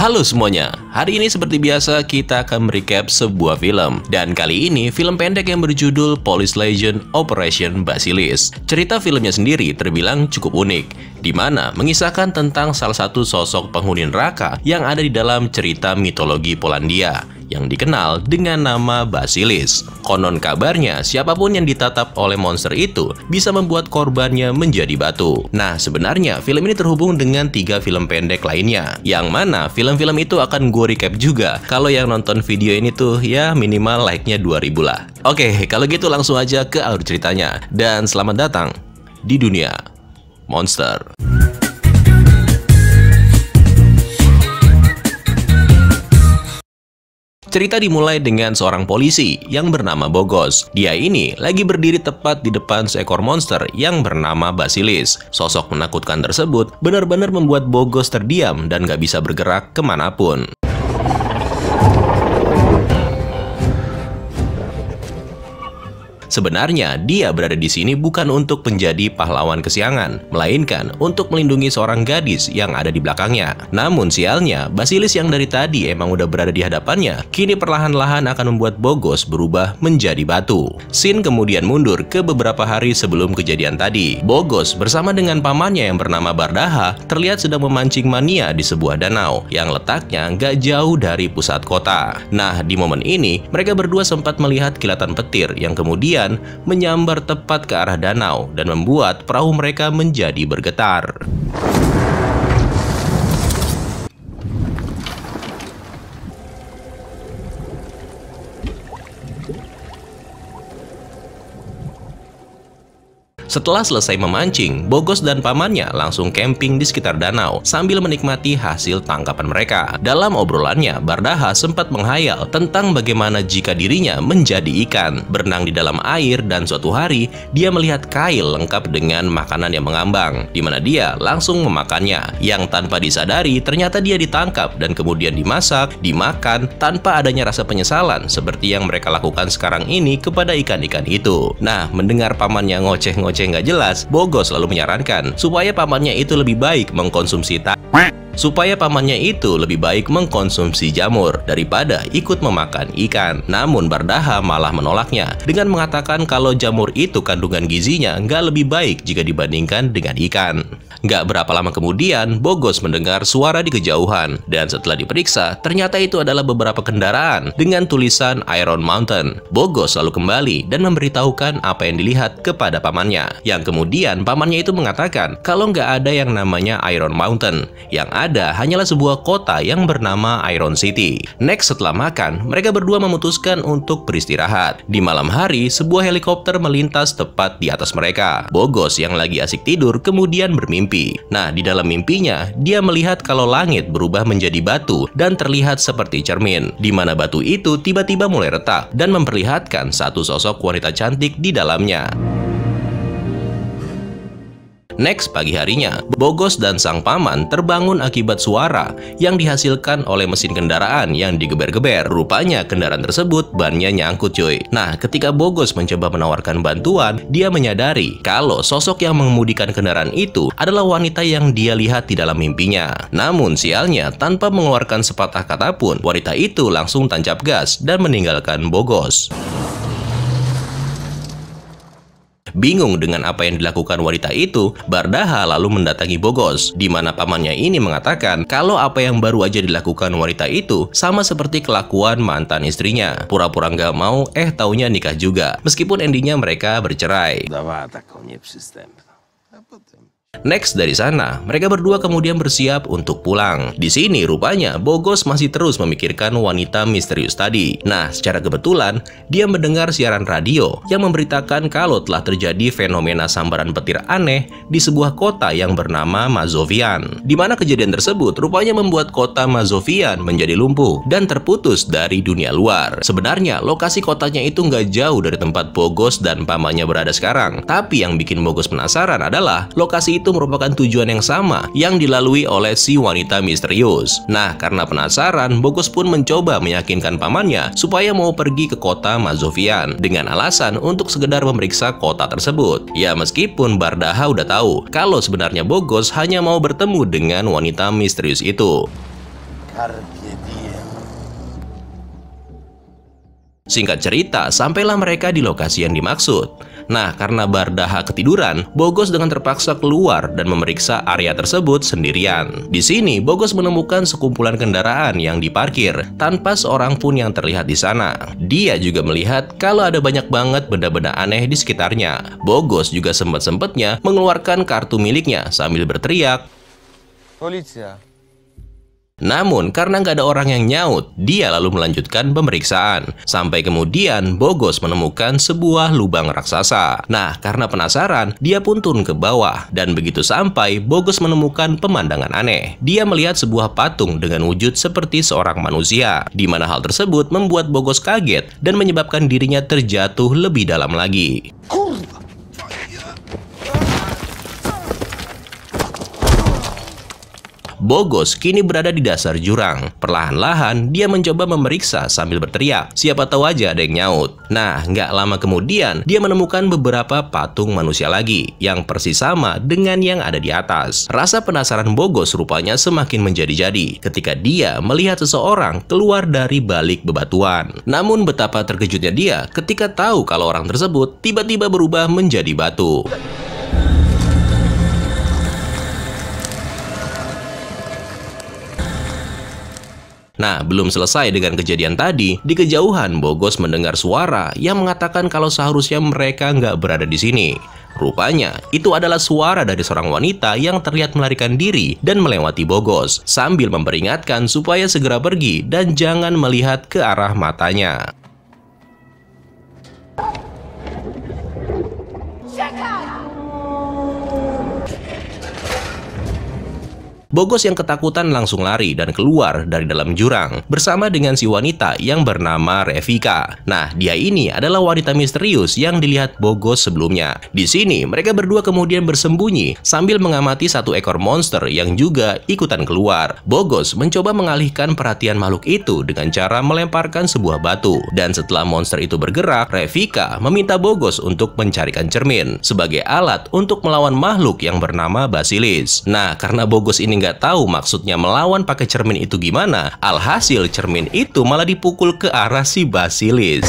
Halo semuanya, hari ini seperti biasa kita akan merecap sebuah film. Dan kali ini film pendek yang berjudul Police Legend Operation Basilisk. Cerita filmnya sendiri terbilang cukup unik, di mana mengisahkan tentang salah satu sosok penghuni neraka yang ada di dalam cerita mitologi Polandia yang dikenal dengan nama Basilisk. Konon kabarnya, siapapun yang ditatap oleh monster itu bisa membuat korbannya menjadi batu. Nah, sebenarnya film ini terhubung dengan 3 film pendek lainnya, yang mana film-film itu akan gue recap juga. Kalau yang nonton video ini tuh ya minimal like-nya 2000 lah. Oke, kalau gitu langsung aja ke alur ceritanya. Dan selamat datang di dunia monster. Cerita dimulai dengan seorang polisi yang bernama Bogos. Dia ini lagi berdiri tepat di depan seekor monster yang bernama Basilisk. Sosok menakutkan tersebut benar-benar membuat Bogos terdiam dan gak bisa bergerak kemanapun. Sebenarnya, dia berada di sini bukan untuk menjadi pahlawan kesiangan, melainkan untuk melindungi seorang gadis yang ada di belakangnya. Namun sialnya, Basilisk yang dari tadi emang udah berada di hadapannya, kini perlahan-lahan akan membuat Bogos berubah menjadi batu. Scene kemudian mundur ke beberapa hari sebelum kejadian tadi. Bogos bersama dengan pamannya yang bernama Bardaha terlihat sedang memancing mania di sebuah danau yang letaknya gak jauh dari pusat kota. Nah, di momen ini, mereka berdua sempat melihat kilatan petir yang kemudian menyambar tepat ke arah danau dan membuat perahu mereka menjadi bergetar. Setelah selesai memancing, Bogos dan pamannya langsung camping di sekitar danau sambil menikmati hasil tangkapan mereka. Dalam obrolannya, Bardaha sempat menghayal tentang bagaimana jika dirinya menjadi ikan, berenang di dalam air, dan suatu hari dia melihat kail lengkap dengan makanan yang mengambang, di mana dia langsung memakannya. Yang tanpa disadari, ternyata dia ditangkap dan kemudian dimasak, dimakan tanpa adanya rasa penyesalan seperti yang mereka lakukan sekarang ini kepada ikan-ikan itu. Nah, mendengar pamannya ngoceh-ngoceh nggak jelas, Bogos lalu menyarankan supaya pamannya itu lebih baik mengkonsumsi jamur daripada ikut memakan ikan. Namun Bardaha malah menolaknya dengan mengatakan kalau jamur itu kandungan gizinya nggak lebih baik jika dibandingkan dengan ikan. Nggak berapa lama kemudian, Bogos mendengar suara di kejauhan, dan setelah diperiksa, ternyata itu adalah beberapa kendaraan dengan tulisan Iron Mountain. Bogos lalu kembali dan memberitahukan apa yang dilihat kepada pamannya, yang kemudian pamannya itu mengatakan kalau nggak ada yang namanya Iron Mountain, yang ada hanyalah sebuah kota yang bernama Iron City. Next, setelah makan, mereka berdua memutuskan untuk beristirahat. Di malam hari, sebuah helikopter melintas tepat di atas mereka. Bogos yang lagi asik tidur kemudian bermimpi. Nah, di dalam mimpinya, dia melihat kalau langit berubah menjadi batu dan terlihat seperti cermin, di mana batu itu tiba-tiba mulai retak dan memperlihatkan satu sosok wanita cantik di dalamnya. Next, pagi harinya, Bogos dan sang paman terbangun akibat suara yang dihasilkan oleh mesin kendaraan yang digeber-geber. Rupanya kendaraan tersebut bannya nyangkut cuy. Nah, ketika Bogos mencoba menawarkan bantuan, dia menyadari kalau sosok yang mengemudikan kendaraan itu adalah wanita yang dia lihat di dalam mimpinya. Namun sialnya, tanpa mengeluarkan sepatah kata pun, wanita itu langsung tancap gas dan meninggalkan Bogos. Bingung dengan apa yang dilakukan wanita itu, Bardaha lalu mendatangi Bogos, di mana pamannya ini mengatakan kalau apa yang baru aja dilakukan wanita itu sama seperti kelakuan mantan istrinya. Pura-pura nggak mau, taunya nikah juga, meskipun endingnya mereka bercerai. Next, dari sana, mereka berdua kemudian bersiap untuk pulang. Di sini, rupanya, Bogos masih terus memikirkan wanita misterius tadi. Nah, secara kebetulan, dia mendengar siaran radio yang memberitakan kalau telah terjadi fenomena sambaran petir aneh di sebuah kota yang bernama Mazovian. Di mana kejadian tersebut rupanya membuat kota Mazovian menjadi lumpuh dan terputus dari dunia luar. Sebenarnya, lokasi kotanya itu nggak jauh dari tempat Bogos dan pamannya berada sekarang. Tapi yang bikin Bogos penasaran adalah lokasi itu merupakan tujuan yang sama yang dilalui oleh si wanita misterius. Nah, karena penasaran, Bogos pun mencoba meyakinkan pamannya supaya mau pergi ke kota Mazovian dengan alasan untuk sekedar memeriksa kota tersebut. Ya, meskipun Bardaha udah tahu kalau sebenarnya Bogos hanya mau bertemu dengan wanita misterius itu. Carpe diem. Singkat cerita, sampailah mereka di lokasi yang dimaksud. Nah, karena Bardaha ketiduran, Bogos dengan terpaksa keluar dan memeriksa area tersebut sendirian. Di sini, Bogos menemukan sekumpulan kendaraan yang diparkir tanpa seorang pun yang terlihat di sana. Dia juga melihat kalau ada banyak banget benda-benda aneh di sekitarnya. Bogos juga sempat-sempatnya mengeluarkan kartu miliknya sambil berteriak, Polizia. namun, karena nggak ada orang yang nyaut, dia lalu melanjutkan pemeriksaan. Sampai kemudian, Bogos menemukan sebuah lubang raksasa. Nah, karena penasaran, dia pun turun ke bawah. Dan begitu sampai, Bogos menemukan pemandangan aneh. Dia melihat sebuah patung dengan wujud seperti seorang manusia. Di mana hal tersebut membuat Bogos kaget dan menyebabkan dirinya terjatuh lebih dalam lagi. Bogos kini berada di dasar jurang. Perlahan-lahan, dia mencoba memeriksa sambil berteriak. Siapa tahu aja ada yang nyaut. Nah, nggak lama kemudian, dia menemukan beberapa patung manusia lagi yang persis sama dengan yang ada di atas. Rasa penasaran Bogos rupanya semakin menjadi-jadi ketika dia melihat seseorang keluar dari balik bebatuan. Namun betapa terkejutnya dia ketika tahu kalau orang tersebut tiba-tiba berubah menjadi batu. Nah, belum selesai dengan kejadian tadi, di kejauhan Bogos mendengar suara yang mengatakan kalau seharusnya mereka nggak berada di sini. Rupanya, itu adalah suara dari seorang wanita yang terlihat melarikan diri dan melewati Bogos, sambil memperingatkan supaya segera pergi dan jangan melihat ke arah matanya. Bogos yang ketakutan langsung lari dan keluar dari dalam jurang bersama dengan si wanita yang bernama Revika. Nah, dia ini adalah wanita misterius yang dilihat Bogos sebelumnya. Di sini, mereka berdua kemudian bersembunyi sambil mengamati satu ekor monster yang juga ikutan keluar. Bogos mencoba mengalihkan perhatian makhluk itu dengan cara melemparkan sebuah batu. Dan setelah monster itu bergerak, Revika meminta Bogos untuk mencarikan cermin sebagai alat untuk melawan makhluk yang bernama Basilis. Nah, karena Bogos ini nggak tahu maksudnya melawan pakai cermin itu gimana, alhasil cermin itu malah dipukul ke arah si Basilis.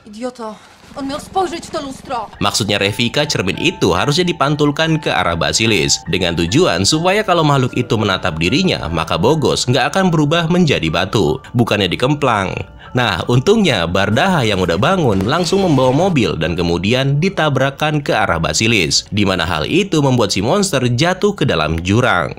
Idioto, on miał spojrzeć w to lustro. Maksudnya Revika, cermin itu harusnya dipantulkan ke arah Basilis dengan tujuan supaya kalau makhluk itu menatap dirinya, maka Bogos nggak akan berubah menjadi batu, bukannya dikemplang. Nah, untungnya Bardaha yang udah bangun langsung membawa mobil dan kemudian ditabrakkan ke arah Basilis, di mana hal itu membuat si monster jatuh ke dalam jurang.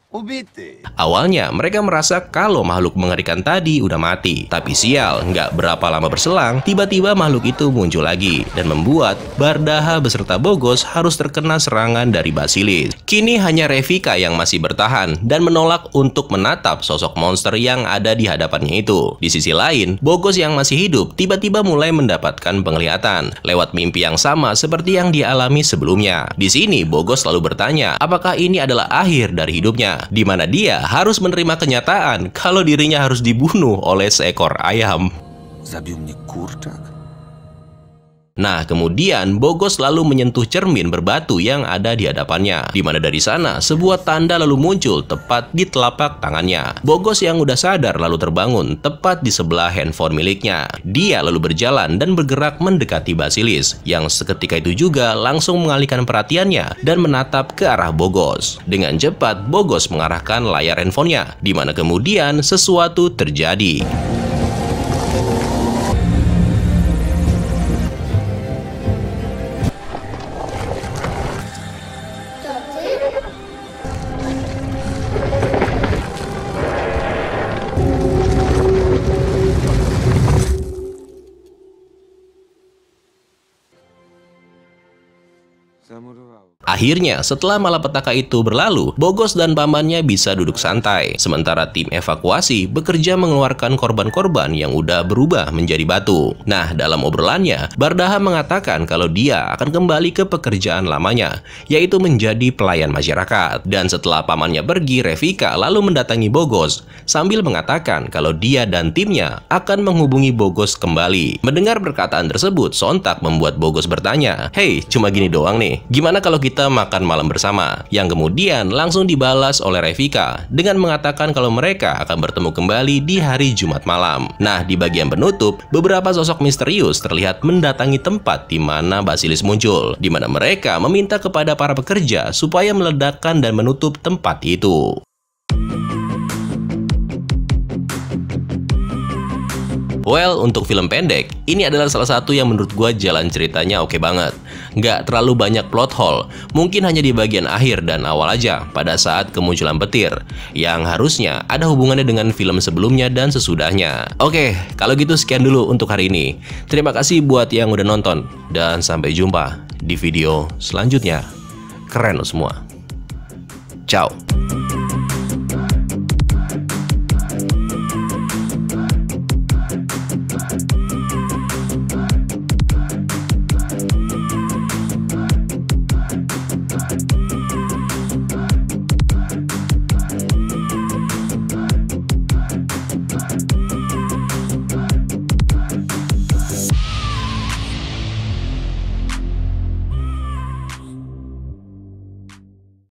Ubite. Awalnya mereka merasa kalau makhluk mengerikan tadi udah mati. Tapi sial, nggak berapa lama berselang, tiba-tiba makhluk itu muncul lagi dan membuat Bardaha beserta Bogos harus terkena serangan dari Basilis. Kini hanya Revika yang masih bertahan dan menolak untuk menatap sosok monster yang ada di hadapannya itu. Di sisi lain, Bogos yang masih hidup tiba-tiba mulai mendapatkan penglihatan lewat mimpi yang sama seperti yang dialami sebelumnya. Di sini Bogos selalu bertanya, apakah ini adalah akhir dari hidupnya, di mana dia harus menerima kenyataan kalau dirinya harus dibunuh oleh seekor ayam. Zabił mnie kurczak. Nah, kemudian Bogos lalu menyentuh cermin berbatu yang ada di hadapannya, di mana dari sana sebuah tanda lalu muncul tepat di telapak tangannya. Bogos yang udah sadar lalu terbangun tepat di sebelah handphone miliknya. Dia lalu berjalan dan bergerak mendekati Basilis, yang seketika itu juga langsung mengalihkan perhatiannya dan menatap ke arah Bogos. Dengan cepat, Bogos mengarahkan layar handphonenya, di mana kemudian sesuatu terjadi. Zamurowało. Akhirnya, setelah malapetaka itu berlalu, Bogos dan pamannya bisa duduk santai. Sementara tim evakuasi bekerja mengeluarkan korban-korban yang udah berubah menjadi batu. Nah, dalam obrolannya, Bardaha mengatakan kalau dia akan kembali ke pekerjaan lamanya, yaitu menjadi pelayan masyarakat. Dan setelah pamannya pergi, Revika lalu mendatangi Bogos, sambil mengatakan kalau dia dan timnya akan menghubungi Bogos kembali. Mendengar perkataan tersebut, sontak membuat Bogos bertanya, "Hey, cuma gini doang nih, gimana kalau kita makan malam bersama?" Yang kemudian langsung dibalas oleh Revika dengan mengatakan kalau mereka akan bertemu kembali di hari Jumat malam. Nah, di bagian penutup, beberapa sosok misterius terlihat mendatangi tempat di mana Basilis muncul, di mana mereka meminta kepada para pekerja supaya meledakkan dan menutup tempat itu. Well, untuk film pendek, ini adalah salah satu yang menurut gua jalan ceritanya oke banget. Nggak terlalu banyak plot hole, mungkin hanya di bagian akhir dan awal aja pada saat kemunculan petir, yang harusnya ada hubungannya dengan film sebelumnya dan sesudahnya. Oke, kalau gitu sekian dulu untuk hari ini. Terima kasih buat yang udah nonton, dan sampai jumpa di video selanjutnya. Keren lo semua. Ciao.